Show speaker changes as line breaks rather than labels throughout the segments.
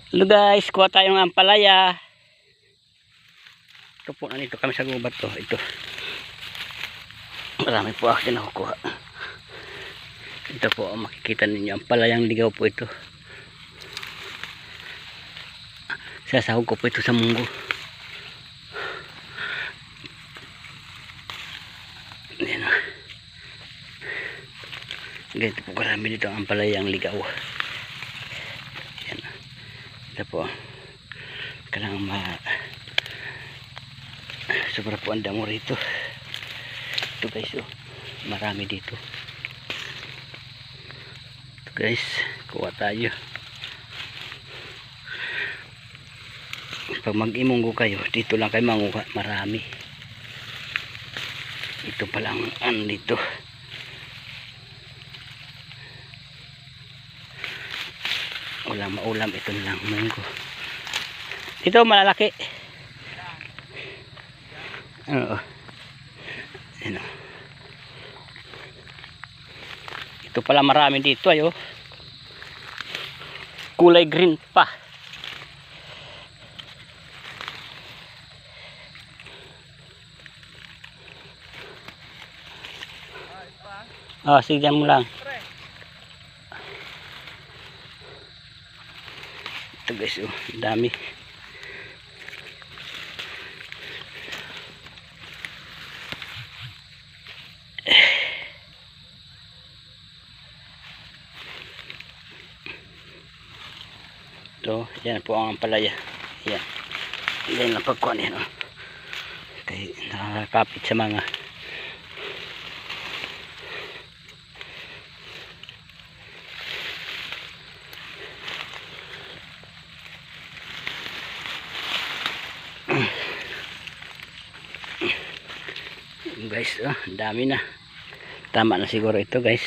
Hello guys, kuha tayong ampalaya. Ito po, nandito kami sa gubat to. Ito. Marami po ako nakukuha. Ito po, makikita ninyo. Ampalayang ligaw po ito. Sasahog ko po ito sa munggo. Ayan o. Ganito po karami dito ang ampalayang ligaw. Ayan. Ito po. Kailangan sobra po ang damo rito. Ito guys, oh, marami dito. Ito guys, kuha tayo. Pag mag-imunggo kayo, dito lang kayo manguha, marami. Ito palang dito. Walang maulam, ito lang munggo. Dito malalaki. Oo. Ano. Ito pala marami dito ayo. Kulay green pa. Oh, sige mo lang. Ito guys, oh, dami. So, yan po ang ampalaya. Yan. Yan lang pagkuhan yan. Oh. Okay, nakakapit sa mga guys, oh, dami na. Tama na siguro ito guys.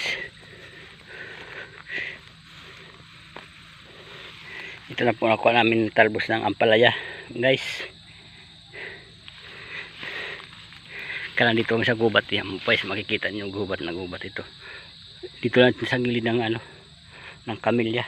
Ito na po nakuha namin talbos ng ampalaya guys. Kailan dito sa gubat yan guys, makikita nyo gubat na gubat ito. Dito lang sa gilid ng ng kamilya.